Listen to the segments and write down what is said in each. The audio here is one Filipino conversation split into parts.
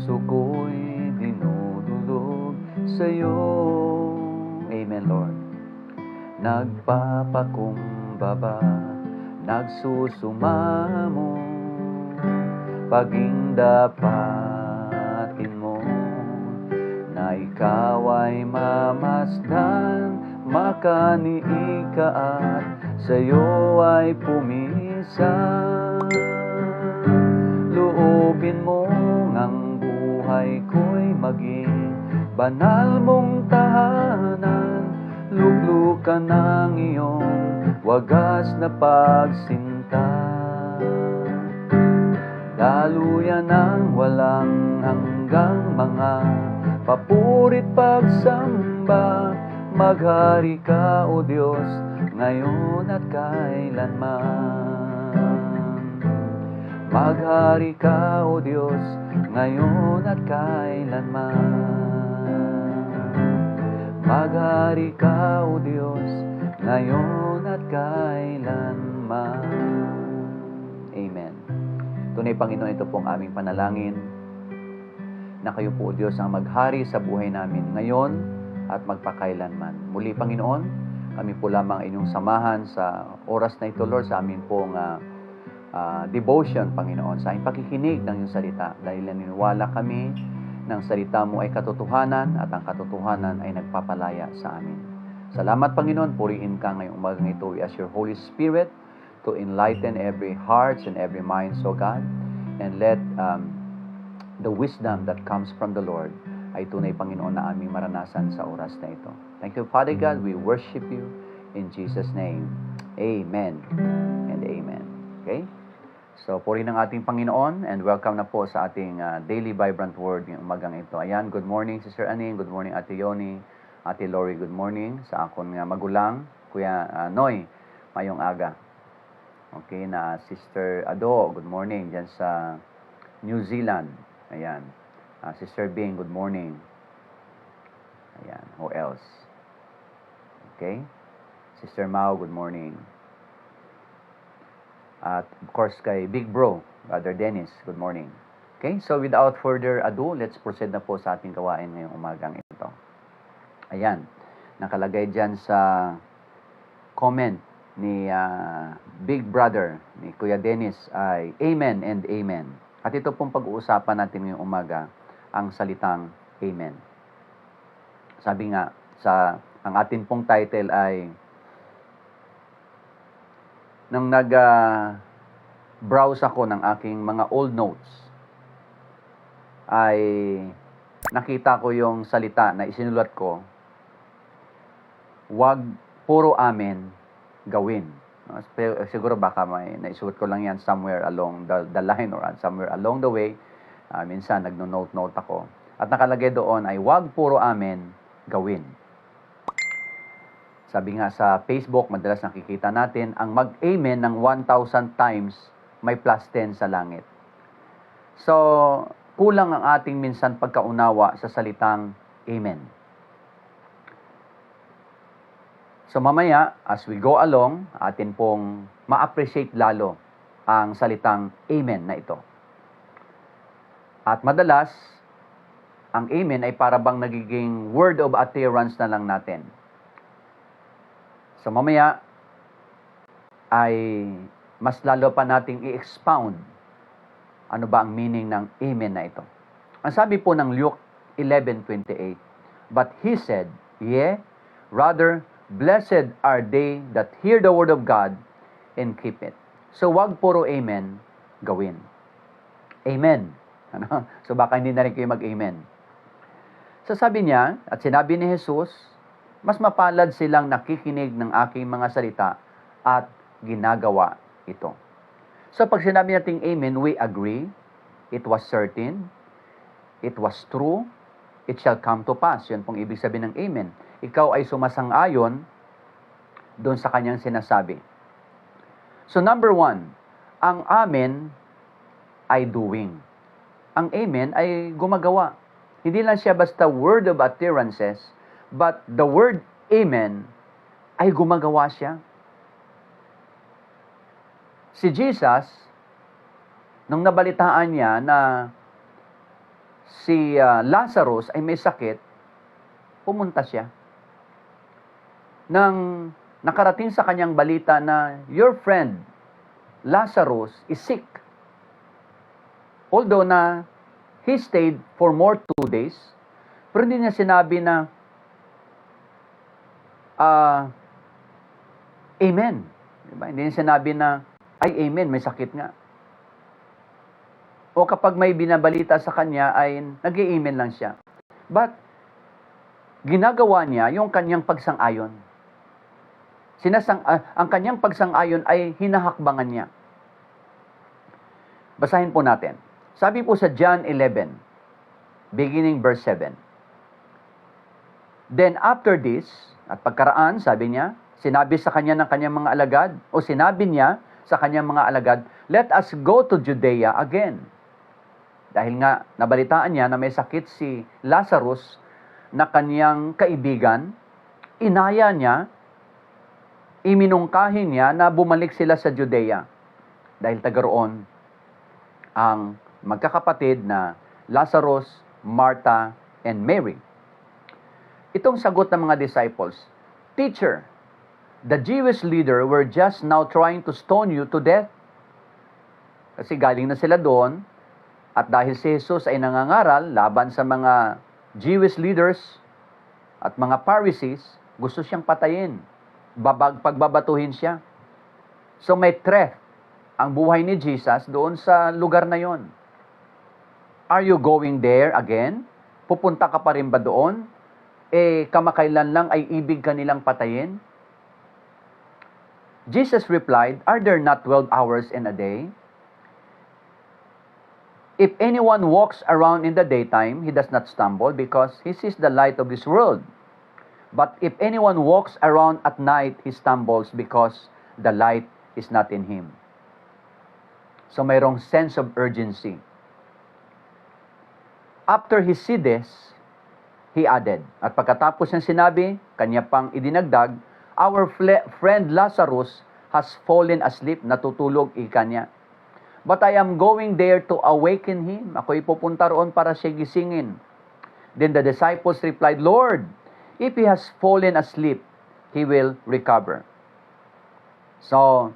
puso ko'y dinudulog sa'yo. Amen, Lord. Nagpapakumbaba, nagsusumamo, paging dapatin mo, na ikaw ay mamasdan, makaniika at sa'yo ay pumisan. Loobin mo ngang buhay ko'y maging banal mong tahanan, luklukan ng iyong wagas na pagsinta. Daluyan ng walang hanggang mga papurit pagsamba, maghari ka, O Diyos, ngayon at kailanman. Maghari ka, O Diyos, ngayon at kailanman. Maghari ka, O Diyos, ngayon at kailanman. Amen. Tunay, Panginoon, ito pong aming panalangin na kayo po, O Diyos, ang maghari sa buhay namin ngayon at magpakailanman. Muli, Panginoon, kami po lamang inyong samahan sa oras na ito, Lord, sa amin pong devotion, Panginoon, sa aming pakikinig ng iyong salita, dahil naniniwala kami ng salita mo ay katotohanan at ang katotohanan ay nagpapalaya sa amin. Salamat, Panginoon, purihin ka ngayong umagang ito. We ask your Holy Spirit to enlighten every heart and every mind, so God, and let the wisdom that comes from the Lord ay tunay, Panginoon, na aming maranasan sa oras na ito. Thank you, Father God. We worship you in Jesus' name. Amen and amen. Okay? So, purihin ang ating Panginoon, and welcome na po sa ating Daily Vibrant Word yung umagang ito. Ayan, good morning, Sister Aning. Good morning, Ate Yoni. Ate Lori, good morning. Sa akong magulang, Kuya Noy, mayong aga. Okay, na Sister Ado, good morning dyan sa New Zealand. Ayan. Sister Bing, good morning. Ayan, who else? Okay. Sister Mau, good morning. At of course kay Big Bro, Brother Dennis, good morning. Okay, so without further ado, let's proceed na po sa ating gawain ngayong umagang ito. Ayan, nakalagay dyan sa comment ni Big Brother, ni Kuya Dennis, ay Amen and Amen. At ito pong pag-uusapan natin ngayong umaga, ang salitang Amen. Sabi nga, ang atin pong title ay, nang nag-browse ako ng aking mga old notes, ay nakita ko yung salita na isinulat ko, wag puro amen, gawin. Siguro baka may naisulat ko lang yan somewhere along the line or somewhere along the way. Minsan nagno-note ako. At nakalagay doon ay wag puro amen, gawin. Sabi nga sa Facebook, madalas nakikita natin, ang mag-amen ng 1,000 times may plus 10 sa langit. So, kulang ang ating minsan pagkaunawa sa salitang amen. So mamaya, as we go along, atin pong ma-appreciate lalo ang salitang amen na ito. At madalas, ang amen ay para bang nagiging word of utterance na lang natin. So mamaya, ay mas lalo pa nating i-expound ano ba ang meaning ng amen na ito. Ang sabi po ng Luke 11:28, but he said, yea, rather, blessed are they that hear the word of God and keep it. So wag puro amen, gawin. Amen. Ano? So baka hindi na rin kayo mag-amen. So sabi niya, at sinabi ni Jesus, mas mapalad silang nakikinig ng aking mga salita at ginagawa ito. So pag sinabi nating amen, we agree, it was certain, it was true, it shall come to pass. Yun pong ibig sabihin ng amen. Ikaw ay sumasang-ayon doon sa kanyang sinasabi. So number 1, ang amen ay doing. Ang amen ay gumagawa. Hindi lang siya basta word of utterances, but the word amen ay gumagawa siya. Si Jesus, nung nabalitaan niya na si Lazarus ay may sakit, pumunta siya. Nang nakarating sa kanyang balita na your friend Lazarus is sick. Although na he stayed for more 2 days, pero hindi niya sinabi na amen. Diba? Hindi niya sinabi na ay amen, may sakit nga. O kapag may binabalita sa kanya ay nag-i-amen lang siya. But ginagawa niya yung kanyang pagsang-ayon. Ang kanyang pagsang-ayon ay hinahakbangan niya. Basahin po natin. Sabi po sa John 11, beginning verse 7. Then after this, at pagkaraan, sabi niya, sinabi sa kanya ng kanyang mga alagad, o sinabi niya sa kanyang mga alagad, let us go to Judea again. Dahil nga, nabalitaan niya na may sakit si Lazarus na kanyang kaibigan, inaya niya, iminungkahin niya na bumalik sila sa Judea. Dahil taga roon ang magkakapatid na Lazarus, Martha, and Mary. Itong sagot ng mga disciples, Teacher, the Jewish leader were just now trying to stone you to death. Kasi galing na sila doon, at dahil si Jesus ay nangangaral laban sa mga Jewish leaders at mga Pharisees, gusto siyang patayin. Pagbabatuhin siya. So may threat ang buhay ni Jesus doon sa lugar na yon. Are you going there again? Pupunta ka pa rin ba doon? Kamakailan lang ay ibig ka nilang patayin? Jesus replied, are there not 12 hours in a day? If anyone walks around in the daytime, he does not stumble because he sees the light of this world. But if anyone walks around at night, he stumbles because the light is not in him. So mayroong sense of urgency. After he said this, he added, at pagkatapos niyang sinabi, kanya pang idinagdag, our friend Lazarus has fallen asleep, natutulog ika niya. But I am going there to awaken him. Ako'y pupunta roon para siya gisingin. Then the disciples replied, Lord, if he has fallen asleep, he will recover. So,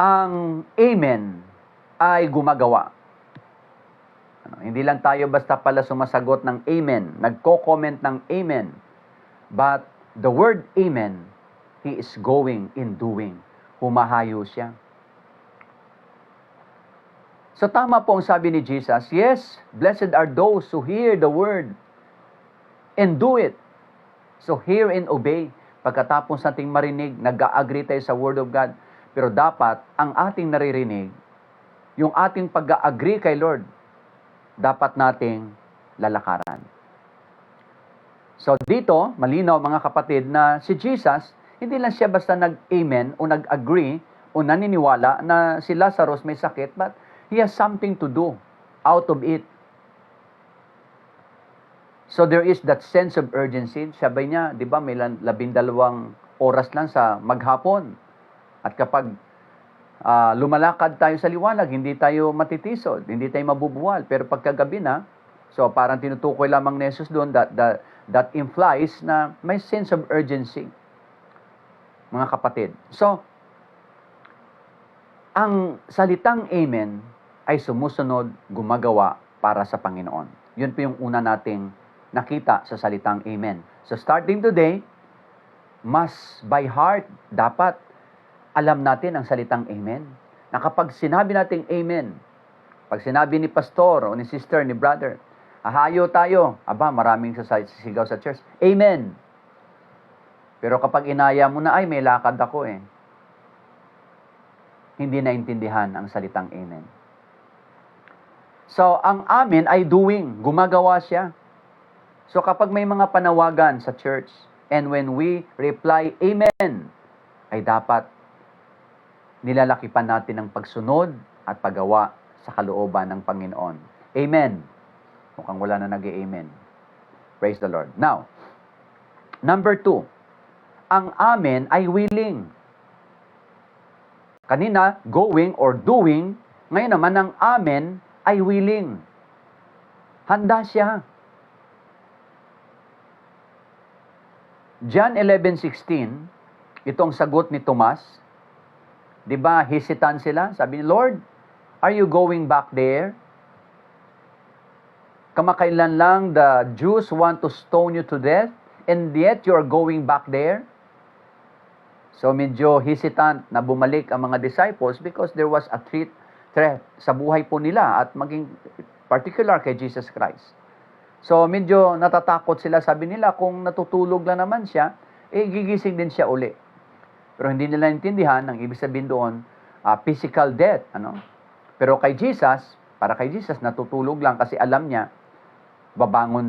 ang amen ay gumagawa. Hindi lang tayo basta pala sumasagot ng amen, nagko-comment ng amen. But the word amen, he is going in doing. Humahayo siya. So tama po ang sabi ni Jesus, yes, blessed are those who hear the word and do it. So hear and obey. Pagkatapos nating marinig, nag-agree tayo sa word of God. Pero dapat, ang ating naririnig, yung ating pag-agree kay Lord, dapat nating lalakaran. So dito, malinaw mga kapatid na si Jesus, hindi lang siya basta nag-amen o nag-agree o naniniwala na si Lazarus may sakit, but he has something to do out of it. So there is that sense of urgency. Sabi niya, di ba, may 12 oras lang sa maghapon. At kapag lumalakad tayo sa liwanag, hindi tayo matitisod, hindi tayo mabubuwal. Pero pagkagabi na, so parang tinutukoy lamang ni Jesus doon that implies na may sense of urgency. Mga kapatid. So, ang salitang amen ay sumusunod, gumagawa para sa Panginoon. Yun po yung una nating nakita sa salitang amen. So starting today, mas by heart, dapat alam natin ang salitang amen. Na kapag sinabi nating amen, pag sinabi ni pastor o ni sister, ni brother, hahayo tayo, aba, maraming sisigaw sa church, amen. Pero kapag inaya mo na, ay, may lakad ako hindi naintindihan ang salitang amen. So, ang amen ay doing. Gumagawa siya. So, kapag may mga panawagan sa church, and when we reply, amen, ay dapat nilalakipan natin ang pagsunod at paggawa sa kalooban ng Panginoon. Amen. Mukhang wala na nag-amen. Praise the Lord. Now, number 2, ang amen ay willing. Kanina, going or doing. Ngayon naman, ang amen ay willing. Handa siya. John 11:16, itong sagot ni Tomas, di ba, hesitant sila? Sabi ni Lord, are you going back there? Kamakailan lang the Jews want to stone you to death, and yet you are going back there? So medyo hesitant na bumalik ang mga disciples because there was a threat sa buhay po nila at maging particular kay Jesus Christ. So medyo natatakot sila, sabi nila kung natutulog lang naman siya, gigising din siya uli. Pero hindi nila intindihan, ang ibig sabihin doon, physical death. Pero kay Jesus, para kay Jesus, natutulog lang kasi alam niya, babangon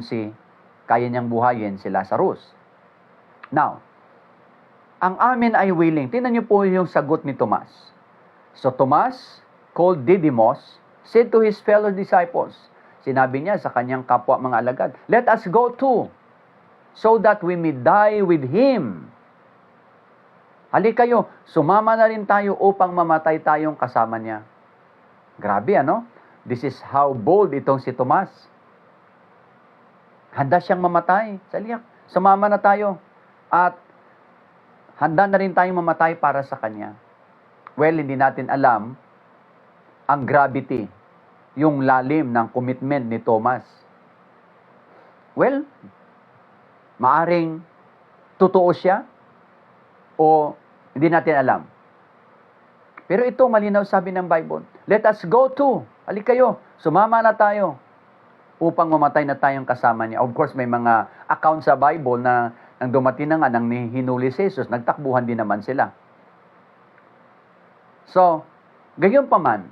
kaya niyang buhayin si Lazarus. Now, ang amin ay willing. Tingnan niyo po yung sagot ni Tomas. So Tomas, called Didymus, said to his fellow disciples, sinabi niya sa kanyang kapwa mga alagad, let us go too, so that we may die with him. Halika kayo, sumama na rin tayo upang mamatay tayong kasama niya. Grabe, This is how bold itong si Tomas. Handa siyang mamatay. Saliyak, sumama na tayo. At handa na rin tayong mamatay para sa kanya. Well, hindi natin alam ang gravity, yung lalim ng commitment ni Thomas. Well, maaring totoo siya o hindi natin alam. Pero ito malinaw sabi ng Bible. Let us go to. Halika kayo, sumama na tayo upang mamatay na tayong kasama niya. Of course, may mga account sa Bible na nang dumating na nga nang hinuli si Jesus, nagtakbuhan din naman sila. So, gayon pa man,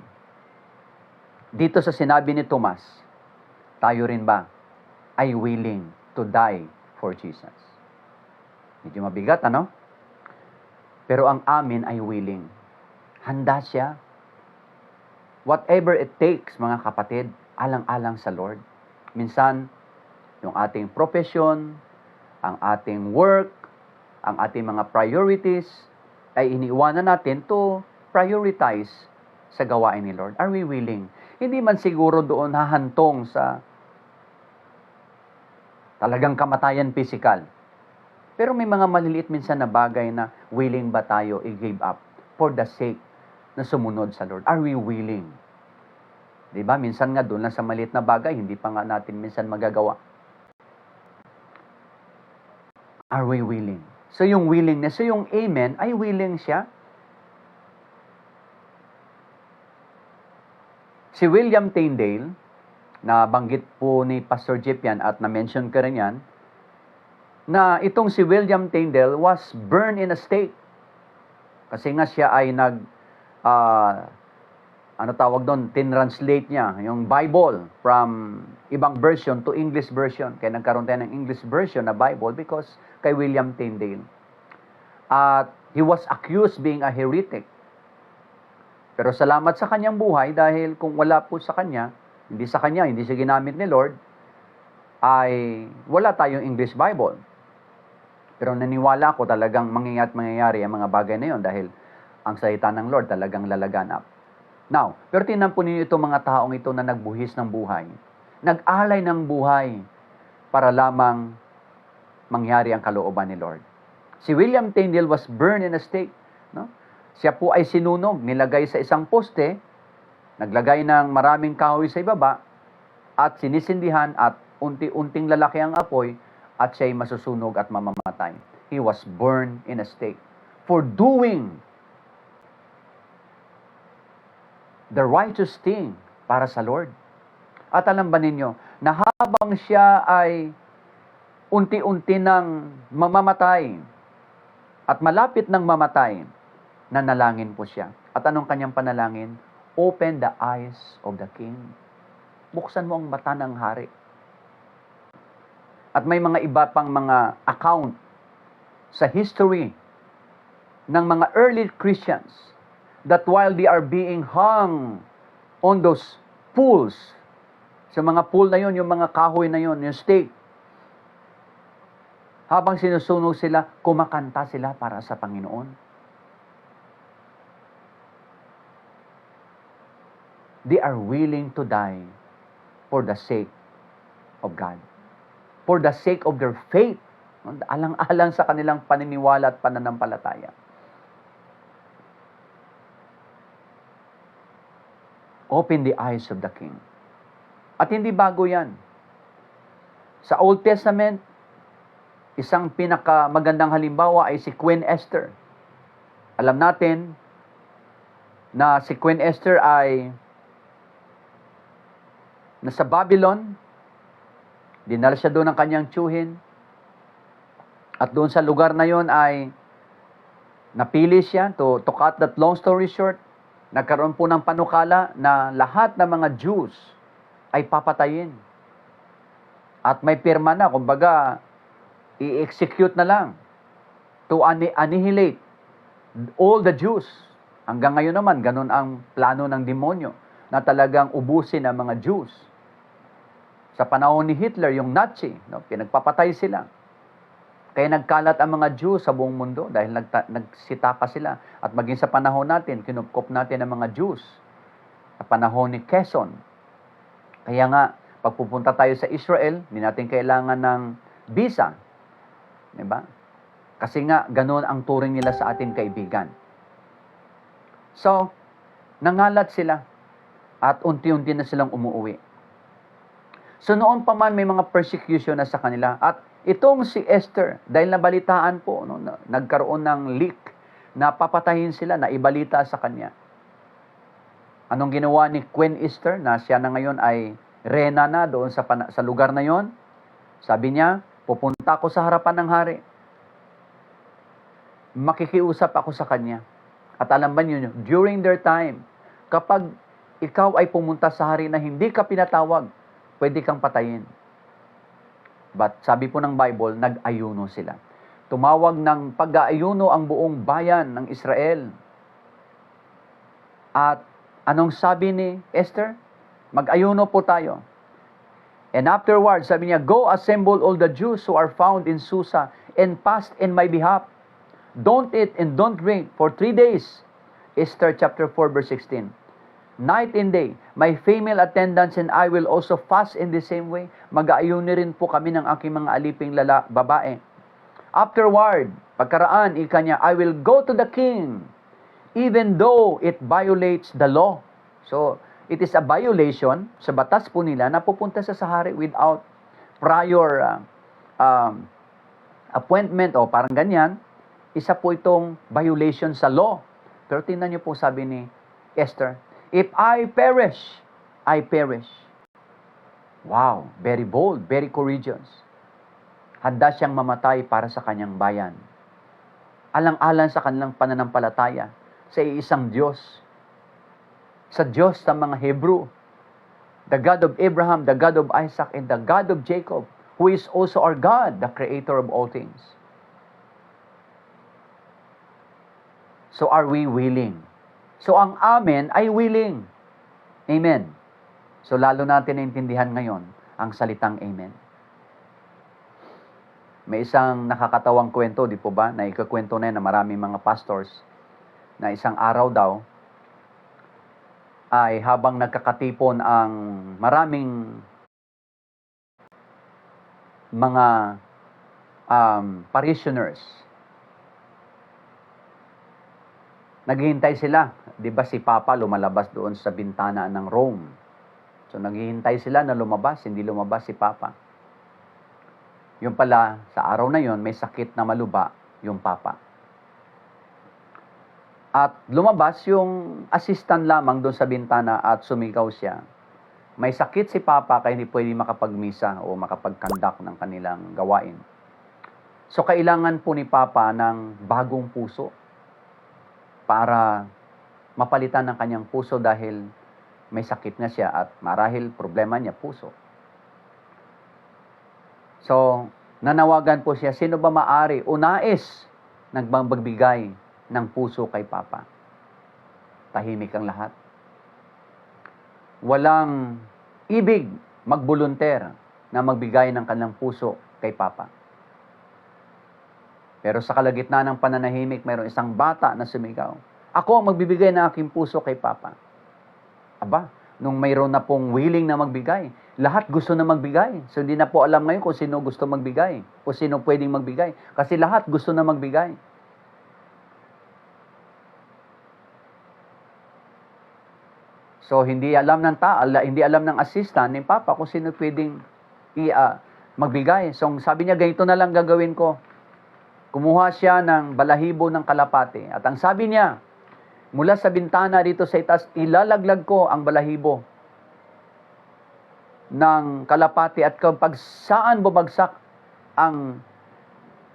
dito sa sinabi ni Tomas, tayo rin ba ay willing to die for Jesus? Medyo mabigat, Pero ang amin ay willing. Handa siya. Whatever it takes, mga kapatid, alang-alang sa Lord. Minsan, yung ating profession, ang ating work, ang ating mga priorities, ay iniiwanan natin to prioritize sa gawain ni Lord. Are we willing? Hindi man siguro doon hahantong sa talagang kamatayan physical. Pero may mga maliliit minsan na bagay na willing ba tayo i-give up for the sake na sumunod sa Lord? Are we willing? Diba? Minsan nga doon lang sa maliit na bagay, hindi pa nga natin minsan magagawa. Are we willing? So yung willingness, so yung amen, ay willing siya. Si William Tyndale, na banggit po ni Pastor Jeff yan at na-mention ko rin yan, na itong si William Tyndale was burned in a stake. Kasi nga siya ay tinranslate niya yung Bible from ibang version to English version. Kaya nagkaroon tayo ng English version na Bible because kay William Tyndale. At he was accused being a heretic. Pero salamat sa kanyang buhay dahil kung wala po sa kanya, hindi siya ginamit ni Lord, ay wala tayong English Bible. Pero naniwala ako talagang mangyayari ang mga bagay na yon dahil ang salita ng Lord talagang lalaganap. Now, pero tingnan po ninyo itong mga taong ito na nagbuhis ng buhay. Nag-alay ng buhay para lamang mangyari ang kalooban ni Lord. Si William Tyndale was burned in a stake. Siya po ay sinunog, nilagay sa isang poste, naglagay ng maraming kahoy sa ibaba, at sinisindihan at unti-unting lalaki ang apoy, at siya'y masusunog at mamamatay. He was burned in a stake for doing the righteous thing para sa Lord. At alam ba ninyo, na habang siya ay unti-unti nang mamamatay at malapit nang mamatay, nanalangin po siya. At anong kanyang panalangin? Open the eyes of the king. Buksan mo ang mata ng hari. At may mga iba pang mga account sa history ng mga early Christians that while they are being hung on those poles, sa mga pool na yon, yung mga kahoy na yon, yung stake, habang sinusunog sila, kumakanta sila para sa Panginoon. they are willing to die for the sake of God. For the sake of their faith. Alang-alang sa kanilang paniniwala at pananampalataya. Open the eyes of the king. At hindi bago yan. Sa Old Testament, isang pinakamagandang halimbawa ay si Queen Esther. Alam natin na si Queen Esther ay nasa Babylon. Dinala siya doon ng kanyang tiyuhin. At doon sa lugar na yon ay napili siya, to cut that long story short, nagkaroon po ng panukala na lahat ng mga Jews ay papatayin. At may pirma na, kumbaga, i-execute na lang to annihilate all the Jews. Hanggang ngayon naman, ganun ang plano ng demonyo na talagang ubusin ang mga Jews. Sa panahon ni Hitler, yung Nazi, pinagpapatay sila. Kaya nagkalat ang mga Jews sa buong mundo dahil nagsitaka sila. At maging sa panahon natin, kinupkop natin ang mga Jews. Sa panahon ni Quezon. Kaya nga, pagpupunta tayo sa Israel, hindi natin kailangan ng visa. Diba? Kasi nga, ganoon ang turing nila sa ating kaibigan. So, nangalat sila at unti-unti na silang umuwi. So, noon pa man may mga persecution na sa kanila. At itong si Esther, dahil nabalitaan po, nagkaroon ng leak na papatayin sila, na ibalita sa kanya. Anong ginawa ni Queen Esther, na siya na ngayon ay reyna na doon sa lugar na yon? Sabi niya, pupunta ako sa harapan ng hari. Makikiusap ako sa kanya. At alam ba niyo, during their time, kapag ikaw ay pumunta sa hari na hindi ka pinatawag, pwede kang patayin. But sabi po ng Bible, nag-ayuno sila. Tumawag ng pag-aayuno ang buong bayan ng Israel. At anong sabi ni Esther? Mag-ayuno po tayo. And afterwards, sabi niya, go assemble all the Jews who are found in Susa and fast in my behalf. Don't eat and don't drink for 3 days. Esther chapter 4 verse 16. Night and day, my female attendants and I will also fast in the same way. Mag-aayuno rin po kami ng aking mga aliping babae. Afterward, pagkaraan, ika niya, I will go to the king, even though it violates the law. So, it is a violation sa batas po nila na pupunta sa hari without prior appointment o parang ganyan. Isa po itong violation sa law. Pero tingnan niyo po sabi ni Esther, if I perish, I perish. Wow, very bold, very courageous. Handa siyang mamatay para sa kanyang bayan. Alang-alang sa kanilang pananampalataya sa iisang Diyos. Sa Diyos ng mga Hebrew. The God of Abraham, the God of Isaac, and the God of Jacob, who is also our God, the Creator of all things. So are we willing? So ang amen ay willing. Amen. So lalo natin naintindihan ngayon ang salitang amen. May isang nakakatawang kwento, di po ba, na ikakwento na yan na maraming mga pastors na isang araw daw ay habang nagkakatipon ang maraming mga parishioners, naghihintay sila. Di ba si Papa lumalabas doon sa bintana ng Rome? So naghihintay sila na lumabas, hindi lumabas si Papa. Yung pala, sa araw na yon may sakit na maluba yung Papa. At lumabas yung assistant lamang doon sa bintana at sumigaw siya. May sakit si Papa kaya hindi pwede makapagmisa o makapagkandak ng kanilang gawain. So kailangan po ni Papa ng bagong puso para mapalitan ng kanyang puso dahil may sakit na siya at marahil problema niya puso. So, nanawagan po siya, sino ba maari o nais nagbagbigay ng puso kay Papa? Tahimik ang lahat. Walang ibig magbolunter na magbigay ng kanilang puso kay Papa. Pero sa kalagitnaan ng pananahimik, mayroong isang bata na sumigaw, ako ang magbibigay ng aking puso kay Papa. Aba, nung mayroon na pong willing na magbigay. Lahat gusto na magbigay. So hindi na po alam ngayon kung sino gusto magbigay o sino pwedeng magbigay. Kasi lahat gusto na magbigay. So hindi alam ng hindi alam ng assistant ni Papa kung sino pwedeng magbigay. So sabi niya, ganito na lang gagawin ko. Kumuha siya ng balahibo ng kalapate. At ang sabi niya, mula sa bintana dito sa itaas, ilalaglag ko ang balahibo ng kalapate. At kapag saan bumagsak ang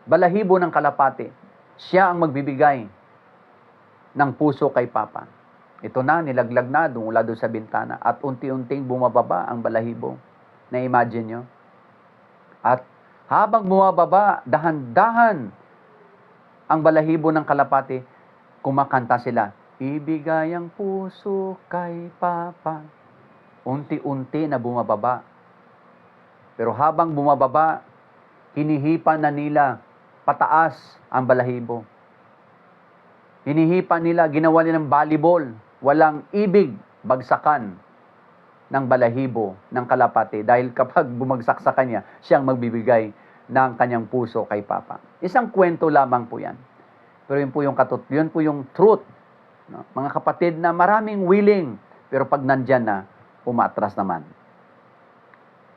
balahibo ng kalapate, siya ang magbibigay ng puso kay Papa. Ito na, nilaglag na mula doon sa bintana. At unti-unting bumababa ang balahibo. Na-imagine nyo? At habang bumababa, dahan-dahan ang balahibo ng kalapate, kumakanta sila, ibigay ang puso kay Papa. Unti-unti na bumababa. Pero habang bumababa, hinihipan na nila pataas ang balahibo. Hinihipan nila, ginawa nila ng volleyball. Walang ibig bagsakan ng balahibo ng kalapate. Dahil kapag bumagsak sa kanya, siyang magbibigay ng kanyang puso kay Papa. Isang kwento lamang po yan. Pero yun po yung truth. No? Mga kapatid na maraming willing, pero pag nandyan na, umatras naman.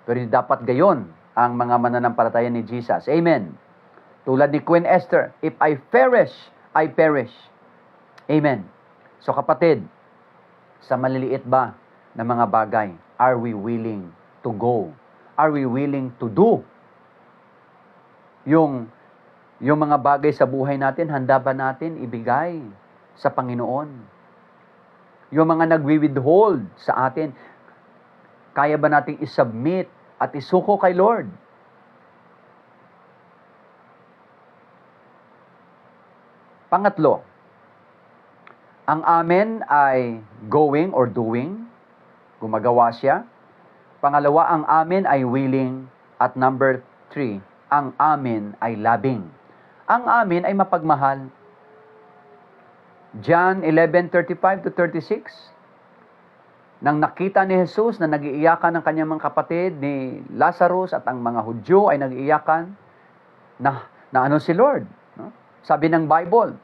Pero dapat gayon ang mga mananampalataya ni Jesus. Amen. Tulad ni Queen Esther, if I perish, I perish. Amen. So kapatid, sa maliliit ba na mga bagay, are we willing to go? Are we willing to do? Yung mga bagay sa buhay natin, handa ba natin ibigay sa Panginoon? Yung mga nagwi-withhold sa atin, kaya ba nating isubmit at isuko kay Lord? Pangatlo, ang amen ay going or doing. Gumagawa siya. Pangalawa, ang amen ay willing. At number 3, ang amen ay loving. Ang amen ay mapagmahal. John 11:35-36. Nang nakita ni Jesus na nag-iiyakan ng kanyang mga kapatid ni Lazarus at ang mga Hudyo ay nag-iiyakan, na ano si Lord? No? Sabi ng Bible,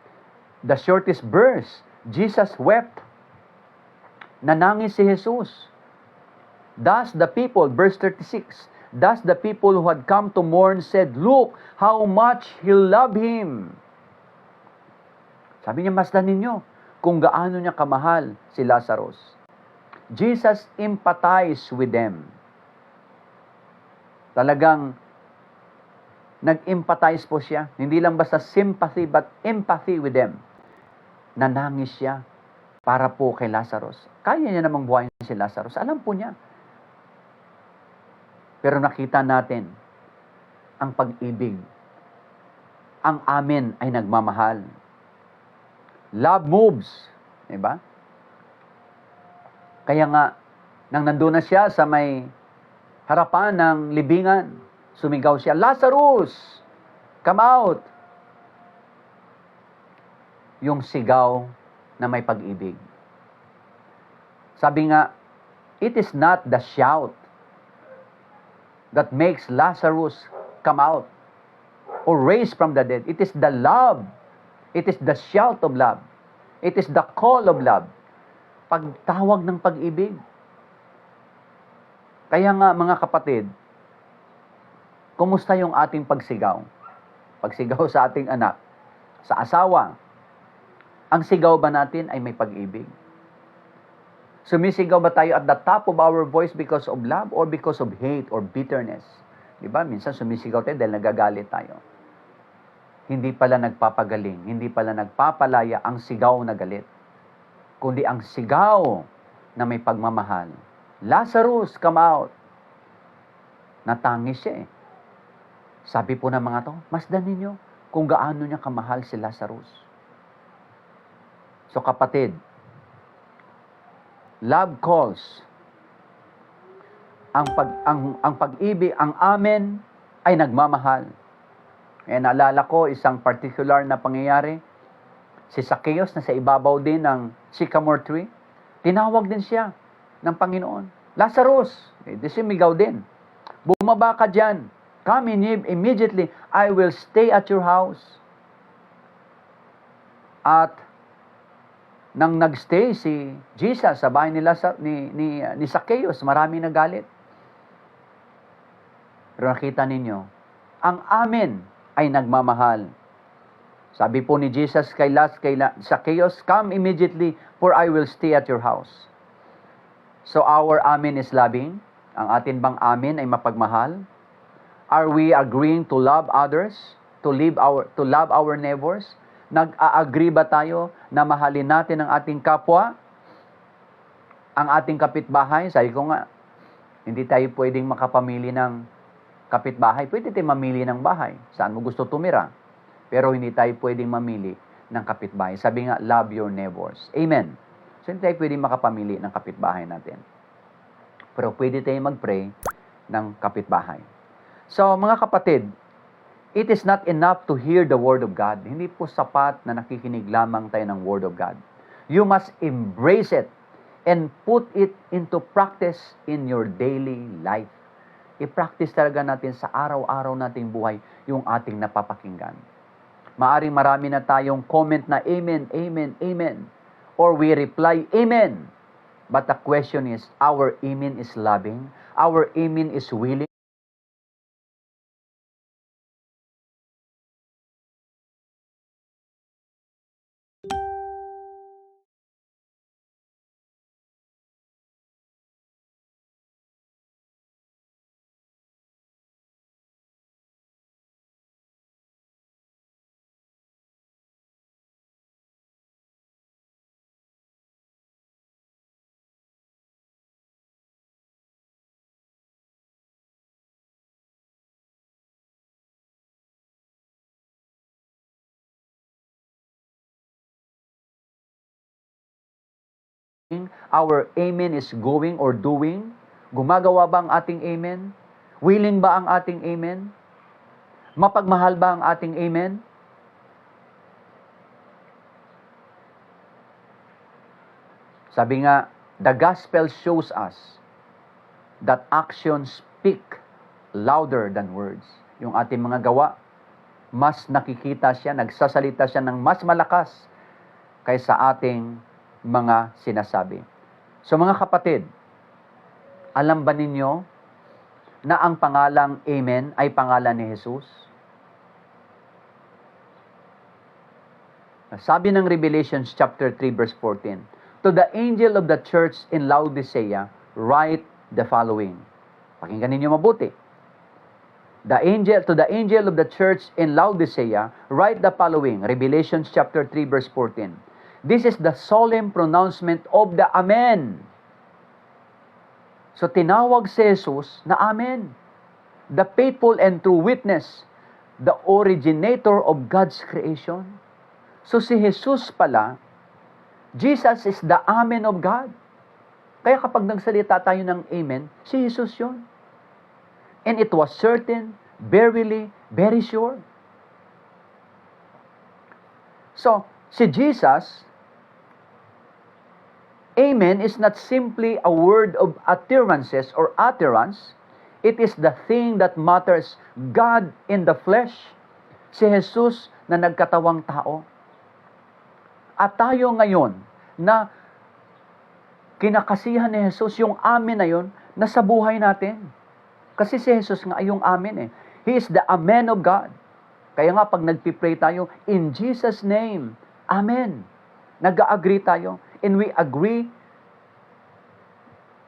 the shortest verse, Jesus wept. Nanangis si Jesus. Thus the people, verse 36, thus the people who had come to mourn said, look how much he loved him. Sabi niya, masdan ninyo kung gaano niya kamahal si Lazarus. Jesus empathized with them. Talagang nag-empathize po siya. Hindi lang basta sympathy, but empathy with them. Nanangis siya para po kay Lazarus. Kaya niya namang buhayin si Lazarus. Alam po niya. Pero nakita natin ang pag-ibig. Ang amen ay nagmamahal. Love moves. Diba? Kaya nga, nang nandun na siya sa may harapan ng libingan, sumigaw siya, Lazarus, come out. Yung sigaw na may pag-ibig. Sabi nga, it is not the shout that makes Lazarus come out or raise from the dead. It is the love. It is the shout of love. It is the call of love. Pagtawag ng pag-ibig. Kaya nga mga kapatid, kumusta yung ating pagsigaw? Pagsigaw sa ating anak, sa asawa. Ang sigaw ba natin ay may pag-ibig? Sumisigaw ba tayo at the top of our voice because of love or because of hate or bitterness? Diba? Minsan sumisigaw tayo dahil nagagalit tayo. Hindi pala nagpapagaling, hindi pala nagpapalaya ang sigaw na galit, kundi ang sigaw na may pagmamahal. Lazarus, come out. Natangis siya eh. Sabi po ng mga to, masdan ninyo kung gaano niya kamahal si Lazarus. So kapatid, love calls. Ang pag-ibig, ang amen ay nagmamahal. Eh, naalala ko isang particular na pangyayari. Si Zacchaeus na sa ibabaw din ng sycamore tree. Tinawag din siya ng Panginoon. Lazarus, sumigaw din. Bumaba ka dyan. Come immediately. I will stay at your house. At nang nagstay si Jesus sa bahay ni Zacchaeus, marami nagalit. Pero nakita ninyo, ang amen ay nagmamahal. Sabi po ni Jesus kay Zacchaeus, come immediately, for I will stay at your house. So our amen is loving. Ang atin bang amen ay mapagmahal? Are we agreeing to love others? To love our neighbors? Nag-a-agree ba tayo na mahalin natin ang ating kapwa? Ang ating kapitbahay? Sabi ko nga, hindi tayo pwedeng makapamili ng kapitbahay. Pwede tayo mamili ng bahay. Saan mo gusto tumira? Pero hindi tayo pwedeng mamili ng kapitbahay. Sabi nga, love your neighbors. Amen. So hindi tayo pwedeng makapamili ng kapitbahay natin. Pero pwede tayo mag-pray ng kapitbahay. So, mga kapatid, it is not enough to hear the Word of God. Hindi po sapat na nakikinig lamang tayo ng Word of God. You must embrace it and put it into practice in your daily life. I-practice talaga natin sa araw-araw nating buhay yung ating napapakinggan. Maaring marami na tayong comment na Amen, Amen, Amen. Or we reply Amen. But the question is, our Amen is loving? Our Amen is willing? Our amen is going or doing? Gumagawa ba ang ating amen? Willing ba ang ating amen? Mapagmahal ba ang ating amen? Sabi nga, the gospel shows us that actions speak louder than words. Yung ating mga gawa, mas nakikita siya, nagsasalita siya ng mas malakas kaysa ating mga sinasabi. So mga kapatid, alam ba ninyo na ang pangalang Amen ay pangalan ni Jesus? Sabi ng Revelation chapter 3 verse 14, to the angel of the church in Laodicea, write the following. Pakinggan ninyo mabuti. To the angel of the church in Laodicea, write the following. Revelation chapter 3 verse 14. This is the solemn pronouncement of the Amen. So tinawag si Jesus na Amen. The faithful and true witness, the originator of God's creation. So si Jesus pala, Jesus is the Amen of God. Kaya kapag nagsalita tayo ng Amen, si Jesus yun. And it was certain, verily, very sure. So, si Jesus, Amen is not simply a word of utterances or utterance. It is the thing that matters, God in the flesh. Si Jesus na nagkatawang tao. At tayo ngayon na kinakasihan ni Jesus, yung Amen na yun, nasa buhay natin. Kasi si Jesus nga ay yung Amen eh. He is the Amen of God. Kaya nga pag nagpipray tayo, in Jesus' name, Amen. Nag-agree tayo. And we agree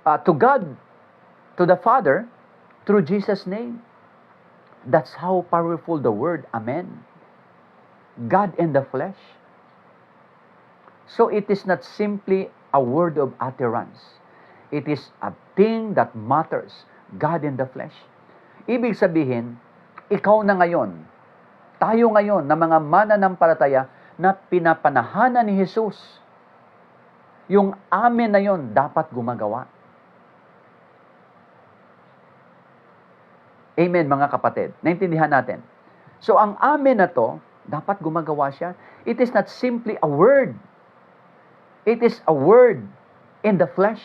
to God, to the Father, through Jesus' name. That's how powerful the word Amen. God in the flesh. So it is not simply a word of utterance. It is a thing that matters. God in the flesh. Ibig sabihin, ikaw na ngayon, tayo ngayon na mga mananampalataya na pinapanahanan ni Jesus, yung Amen na yon dapat gumagawa. Amen mga kapatid. Naintindihan natin. So ang Amen na to, dapat gumagawa siya. It is not simply a word. It is a word in the flesh.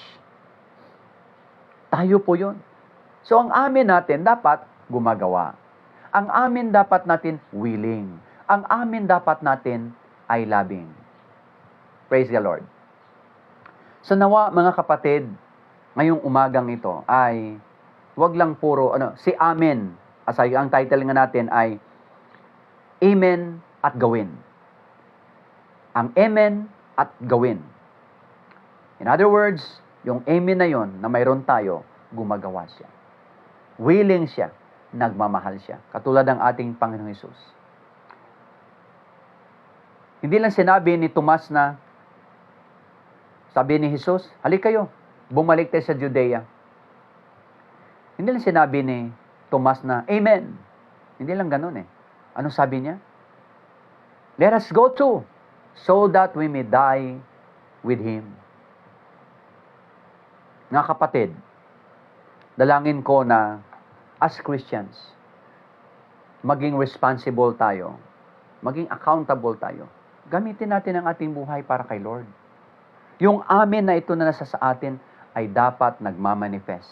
Tayo po yun. So ang amin natin dapat gumagawa. Ang amin dapat natin willing. Ang amin dapat natin ay loving. Praise the Lord. So nawa mga kapatid, ngayong umagang ito ay wag lang puro si amen. Asay ang title nga natin ay Amen at Gawin. Ang amen at gawin. In other words, yung amen na yon na mayroon tayo, gumagawa siya. Willing siya, nagmamahal siya. Katulad ng ating Panginoong Hesus. Hindi lang sinabi ni Tomas na, sabi ni Hesus, halik kayo, bumalik tayo sa Judea. Hindi lang sinabi ni Tomas na, Amen. Hindi lang ganun eh. Anong sabi niya? Let us go to, so that we may die with Him. Nga kapatid, dalangin ko na as Christians, maging responsible tayo, maging accountable tayo. Gamitin natin ang ating buhay para kay Lord. Yung amin na ito na nasa sa atin ay dapat nagmamanifest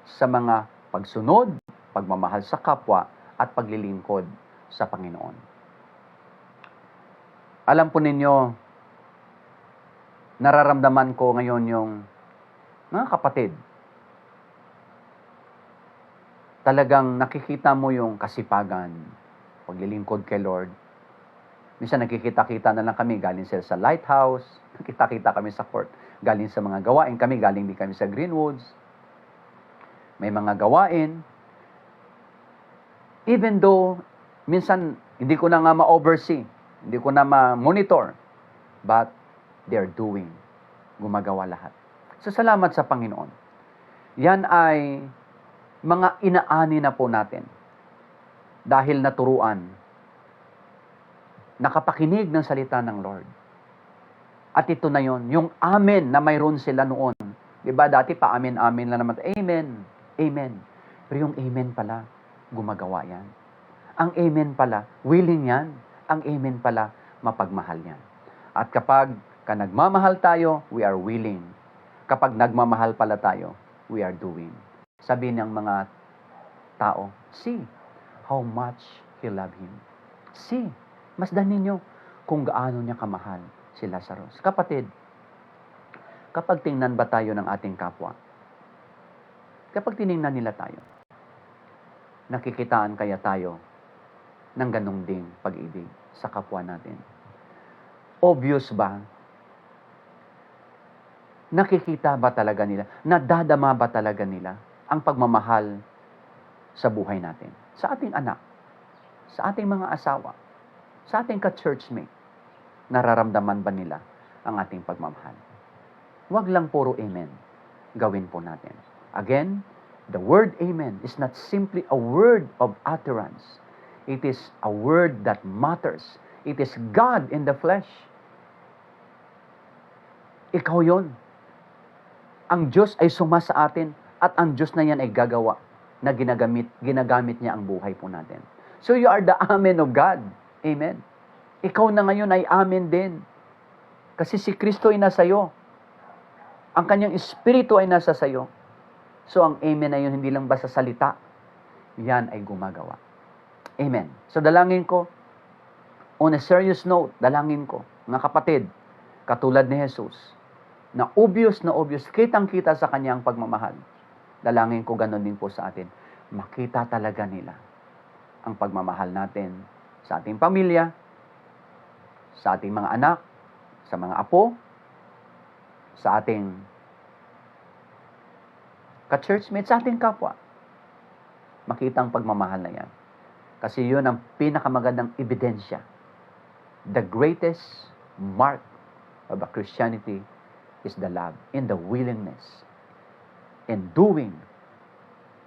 sa mga pagsunod, pagmamahal sa kapwa, at paglilingkod sa Panginoon. Alam po ninyo, nararamdaman ko ngayon yung mga kapatid, talagang nakikita mo yung kasipagan, paglilingkod kay Lord. Minsan nakikita-kita na lang kami, galing sila sa lighthouse, nakita-kita kami sa court, galing sa mga gawain kami, galing din kami sa Greenwoods. May mga gawain. Even though, minsan, hindi ko na nga ma-oversee, hindi ko na ma-monitor, but they're doing, gumagawa lahat. So, salamat sa Panginoon. Yan ay mga inaani na po natin dahil naturuan, nakapakinig ng salita ng Lord. At ito na yon, yung amen na mayroon sila noon. Diba dati pa amen-amen lang naman. Amen, amen. Pero yung amen pala, gumagawa yan. Ang amen pala, willing yan. Ang amen pala, mapagmahal yan. At kapag nagmamahal tayo, we are willing. Kapag nagmamahal pala tayo, we are doing. Sabi ng mga tao, see how much He loved him. See, masdan ninyo kung gaano niya kamahal si Lazarus. Kapatid, kapag tingnan ba tayo ng ating kapwa? Kapag tiningnan nila tayo, nakikitaan kaya tayo ng ganong ding pag-ibig sa kapwa natin? Obvious ba? Nakikita ba talaga nila? Nadadama ba talaga nila ang pagmamahal sa buhay natin? Sa ating anak, sa ating mga asawa, sa ating ka-churchmate, nararamdaman ba nila ang ating pagmamahal? Huwag lang puro amen. Gawin po natin. Again, the word amen is not simply a word of utterance. It is a word that matters. It is God in the flesh. Ikaw yon. Ang Diyos ay suma sa atin at ang Diyos na yan ay gagawa na ginagamit niya ang buhay po natin. So you are the amen of God. Amen. Ikaw na ngayon ay amen din. Kasi si Kristo ay nasa iyo. Ang kanyang espiritu ay nasa sayo. So ang amen na yun hindi lang basta salita. Yan ay gumagawa. Amen. So dalangin ko, on a serious note, dalangin ko, mga kapatid, katulad ni Jesus, na obvious, kitang-kita sa kanyang pagmamahal. Dalangin ko ganun din po sa atin. Makita talaga nila ang pagmamahal natin sa ating pamilya, sa ating mga anak, sa mga apo, sa ating ka-churchmate, sa ating kapwa. Makita ang pagmamahal na yan. Kasi yun ang pinakamagandang ebidensya. The greatest mark of a Christianity is the love and the willingness and doing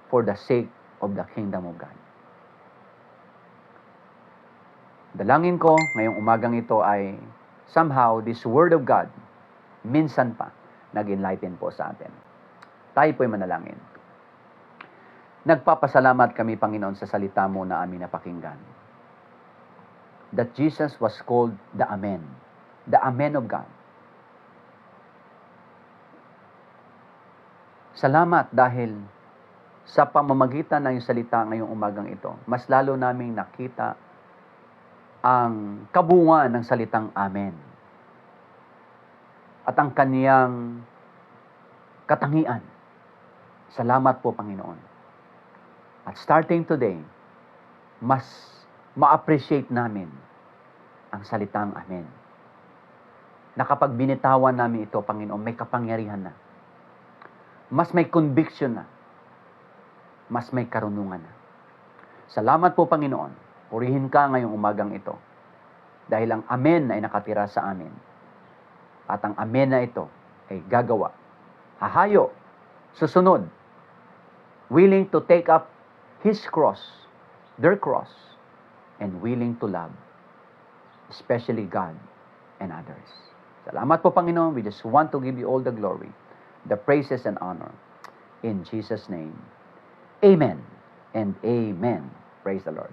for the sake of the kingdom of God. Dalangin ko ngayong umagang ito ay somehow this word of God minsan pa nag-enlighten po sa atin. Tayo po'y manalangin. Nagpapasalamat kami, Panginoon, sa salita mo na amin napakinggan. That Jesus was called the Amen of God. Salamat dahil sa pamamagitan ng iyong salita ngayong umagang ito, mas lalo naming nakita ang kabungan ng salitang Amen at ang kaniyang katangian. Salamat po, Panginoon. At starting today, mas ma-appreciate namin ang salitang Amen. Na kapag binitawan namin ito, Panginoon, may kapangyarihan na. Mas may conviction na. Mas may karunungan na. Salamat po, Panginoon. Purihin ka ngayong umagang ito. Dahil ang Amen ay nakatira sa amin. At ang Amen na ito ay gagawa. Hahayo. Susunod. Willing to take up His cross, their cross, and willing to love, especially God and others. Salamat po, Panginoon. We just want to give you all the glory, the praises and honor. In Jesus' name, amen and amen. Praise the Lord.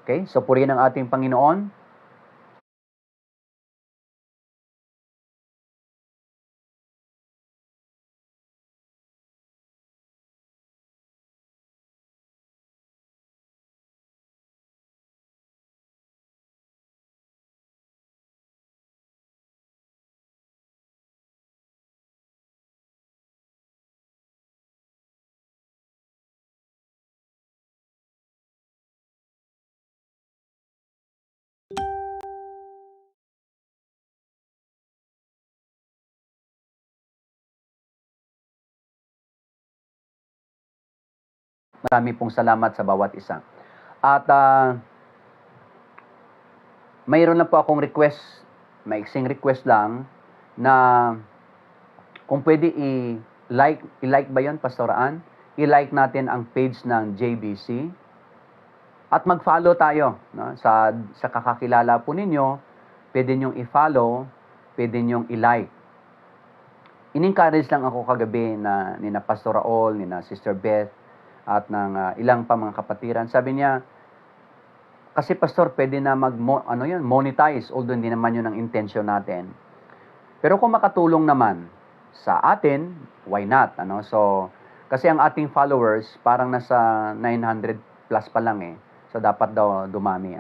Okay, so purihin ang ating Panginoon. Marami pong salamat sa bawat isa. At mayroon lang po akong request, maiksing request lang, na kung pwede i-like ba yon, Pastoraan? I-like natin ang page ng JBC at mag-follow tayo. No? Sa kakakilala po ninyo, pwede nyong i-follow, pwede nyong i-like. In-encourage lang ako kagabi na ni na Pastor Raul, ni na Sister Beth, at ng ilang pa mga kapatiran. Sabi niya, kasi Pastor, pwede na monetize, although hindi naman yun ang intention natin. Pero kung makatulong naman sa atin, why not? So, kasi ang ating followers, parang nasa 900 plus pa lang eh. So, dapat daw dumami.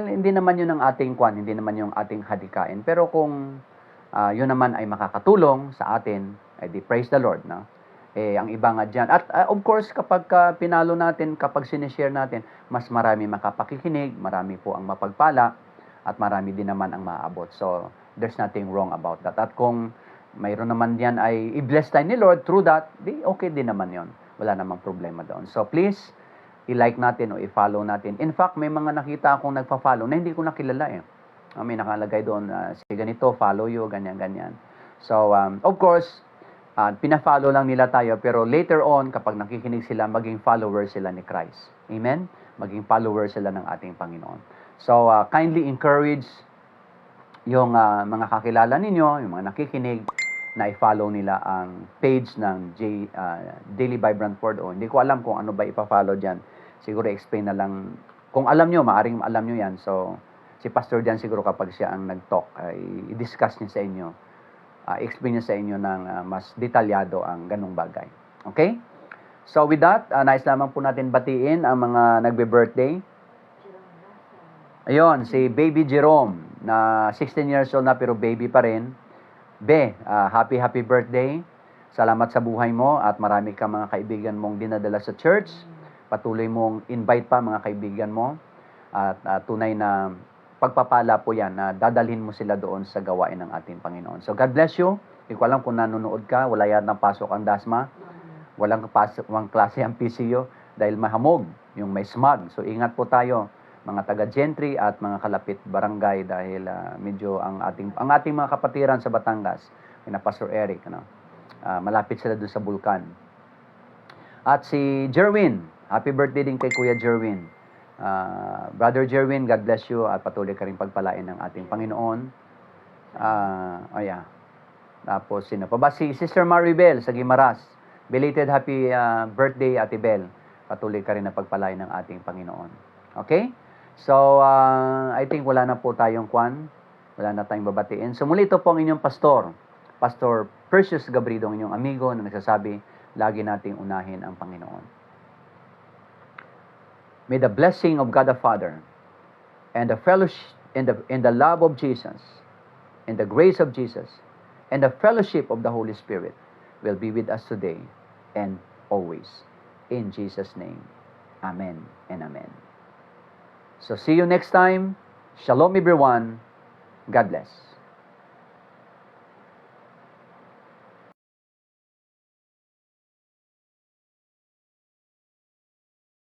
Hindi naman yun ang ating hindi naman yung ating hadikain. Pero kung yun naman ay makakatulong sa atin, di praise the Lord, no? Ang iba nga dyan. At of course, kapag pinalo natin, kapag sinishare natin, mas marami makapakikinig, marami po ang mapagpala, at marami din naman ang maaabot. So, there's nothing wrong about that. At kung mayroon naman yan ay i-bless tayo ni Lord through that, di okay din naman yon. Wala namang problema doon. So, please, i-like natin o i-follow natin. In fact, may mga nakita akong nagpa-follow na hindi ko nakilala eh. May nakalagay doon, sige ganito, follow you, ganyan-ganyan. So, of course, pina-follow lang nila tayo, pero later on, kapag nakikinig sila, maging follower sila ni Christ. Amen? Maging follower sila ng ating Panginoon. So, kindly encourage yung mga kakilala ninyo, yung mga nakikinig, na i-follow nila ang page ng Daily Vibrant Word. Hindi ko alam kung ano ba ipa-follow dyan. Siguro explain na lang. Kung alam nyo, maaring alam nyo yan. So, si Pastor dyan siguro kapag siya ang nag-talk, i-discuss niya sa inyo. Explain niya sa inyo ng mas detalyado ang ganong bagay. Okay? So with that, nais lamang po natin batiin ang mga nagbe-birthday. Ayun, si Baby Jerome, na 16 years old na pero baby pa rin. Happy birthday. Salamat sa buhay mo at marami ka mga kaibigan mong dinadala sa church. Patuloy mong invite pa mga kaibigan mo. At tunay na pagpapala po yan na dadalhin mo sila doon sa gawain ng ating Panginoon. So God bless you. Hindi ko alam kung nanonood ka, wala yatang pasok ang DASMA, walang klase ang PCO dahil mahamog, yung may smog. So ingat po tayo, mga taga-gentry at mga kalapit barangay dahil medyo ang ating mga kapatiran sa Batangas, kina Pastor Eric, malapit sila doon sa bulkan. At si Jerwin, happy birthday din kay Kuya Jerwin. Brother Jerwin, God bless you at patuloy ka rin pagpalain ng ating Panginoon. Tapos, sino pa ba? Si Sister Maribel sa Guimaras. Belated happy birthday, Ate Bel. Patuloy ka rin na pagpalain ng ating Panginoon. Okay? So, I think wala na po tayong wala na tayong babatiin. So, muli ito po ang inyong pastor. Pastor Precious Gabrido, ang inyong amigo na nagsasabi, lagi nating unahin ang Panginoon. May the blessing of God the Father and the fellowship and the love of Jesus and the grace of Jesus and the fellowship of the Holy Spirit will be with us today and always. In Jesus' name. Amen and amen. So see you next time. Shalom everyone. God bless.